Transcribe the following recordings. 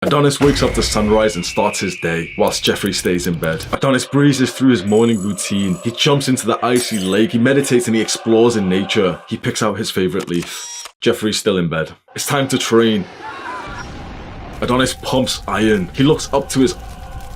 Adonis wakes up to sunrise and starts his day, whilst Jeffrey stays in bed. Adonis breezes through his morning routine. He jumps into the icy lake, he meditates and he explores in nature. He picks out his favorite leaf. Jeffrey's still in bed. It's time to train. Adonis pumps iron. He looks up to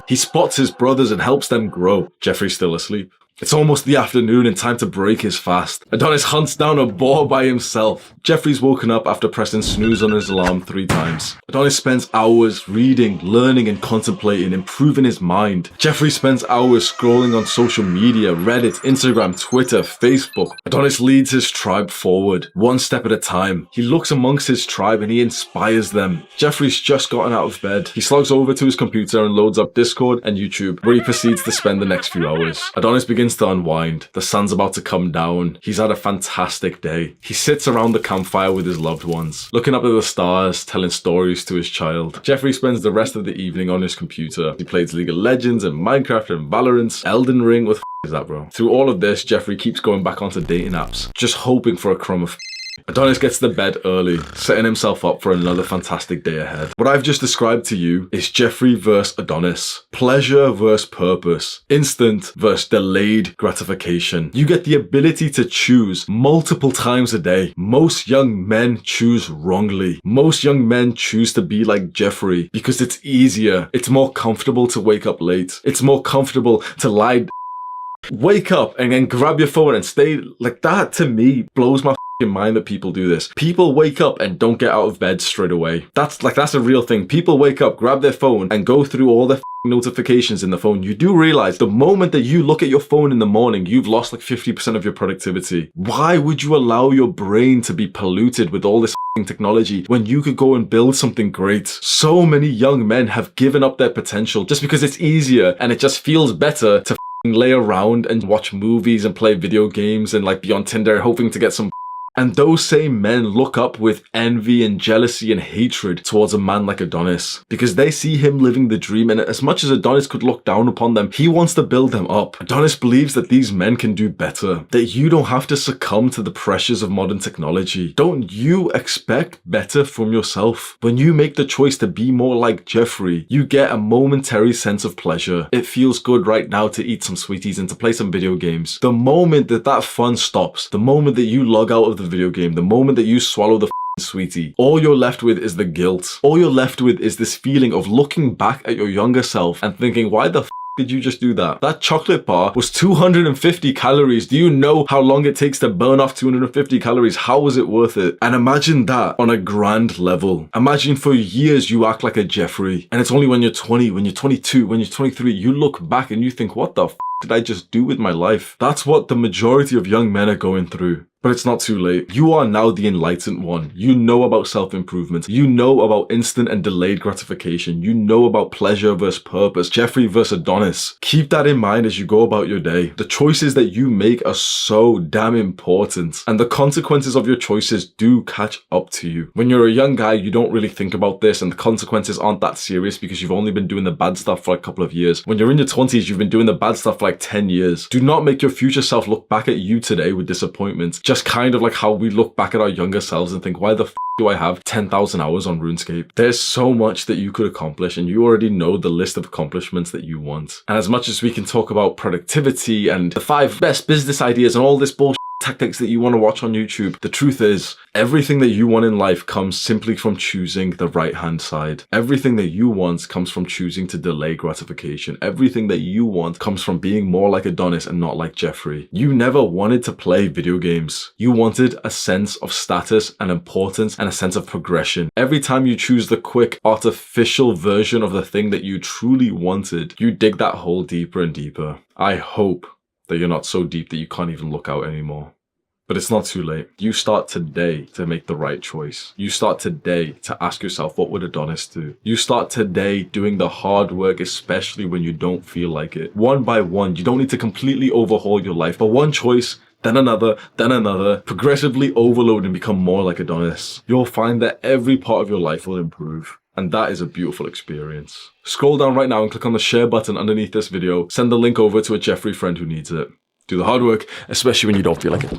he spots his brothers and helps them grow. Jeffrey's still asleep. It's almost the afternoon and time to break his fast. Adonis hunts down a boar by himself. Jeffrey's woken up after pressing snooze on his alarm 3 times. Adonis spends hours reading, learning and contemplating, improving his mind. Jeffrey spends hours scrolling on social media, Reddit, Instagram, Twitter, Facebook. Adonis leads his tribe forward, one step at a time. He looks amongst his tribe and he inspires them. Jeffrey's just gotten out of bed. He slogs over to his computer and loads up Discord and YouTube, where he proceeds to spend the next few hours. Adonis begins to unwind. The sun's about to come down. He's had a fantastic day. He sits around the campfire with his loved ones, looking up at the stars, telling stories to his child. Jeffrey spends the rest of the evening on his computer. He plays League of Legends and Minecraft and Valorant, Elden Ring. What the f is that, bro? Through all of this, Jeffrey keeps going back onto dating apps, just hoping for a crumb of Adonis gets to bed early, setting himself up for another fantastic day ahead. What I've just described to you is Jeffrey versus Adonis. Pleasure versus purpose. Instant versus delayed gratification. You get the ability to choose multiple times a day. Most young men choose wrongly. Most young men choose to be like Jeffrey because it's easier. It's more comfortable to wake up late. It's more comfortable to lie. Wake up and then grab your phone and stay like that. To me blows my mind that people do this. People wake up and don't get out of bed straight away. That's a real thing. People wake up, grab their phone and go through all their notifications in the phone. You do realize the moment that you look at your phone in the morning, you've lost like 50% of your productivity. Why would you allow your brain to be polluted with all this technology when you could go and build something great? So many young men have given up their potential just because it's easier and it just feels better to lay around and watch movies and play video games and like be on Tinder hoping to get some. And those same men look up with envy and jealousy and hatred towards a man like Adonis because they see him living the dream, and as much as Adonis could look down upon them, he wants to build them up. Adonis believes that these men can do better, that you don't have to succumb to the pressures of modern technology. Don't you expect better from yourself? When you make the choice to be more like Jeffrey, you get a momentary sense of pleasure. It feels good right now to eat some sweeties and to play some video games. The moment that that fun stops, the moment that you log out of the video game, the moment that you swallow the sweetie, all you're left with is the guilt. All you're left with is this feeling of looking back at your younger self and thinking, why the did you just do that? That chocolate bar was 250 calories. Do you know how long it takes to burn off 250 calories? How was it worth it? And imagine that on a grand level. Imagine for years you act like a Jeffrey, and it's only when you're 20, when you're 22, when you're 23, you look back and you think, what the did I just do with my life? That's what the majority of young men are going through. But it's not too late. You are now the enlightened one. You know about self-improvement. You know about instant and delayed gratification. You know about pleasure versus purpose, Jeffrey versus Adonis. Keep that in mind as you go about your day. The choices that you make are so damn important, and the consequences of your choices do catch up to you. When you're a young guy, you don't really think about this, and the consequences aren't that serious because you've only been doing the bad stuff for a couple of years. When you're in your 20s, you've been doing the bad stuff for like 10 years. Do not make your future self look back at you today with disappointment. Just kind of like how we look back at our younger selves and think, why the f do I have 10,000 hours on RuneScape? There's so much that you could accomplish, and you already know the list of accomplishments that you want. And as much as we can talk about productivity and the 5 best business ideas and all this bullshit tactics that you want to watch on YouTube, the truth is, everything that you want in life comes simply from choosing the right hand side. Everything that you want comes from choosing to delay gratification. Everything that you want comes from being more like Adonis and not like Jeffrey. You never wanted to play video games. You wanted a sense of status and importance and a sense of progression. Every time you choose the quick, artificial version of the thing that you truly wanted, you dig that hole deeper and deeper. I hope that you're not so deep that you can't even look out anymore. But it's not too late. You start today to make the right choice. You start today to ask yourself, what would Adonis do? You start today doing the hard work, especially when you don't feel like it. One by one, you don't need to completely overhaul your life, but one choice, then another, progressively overload and become more like Adonis. You'll find that every part of your life will improve. And that is a beautiful experience. Scroll down right now and click on the share button underneath this video. Send the link over to a Jeffrey friend who needs it. Do the hard work, especially when you don't feel like it.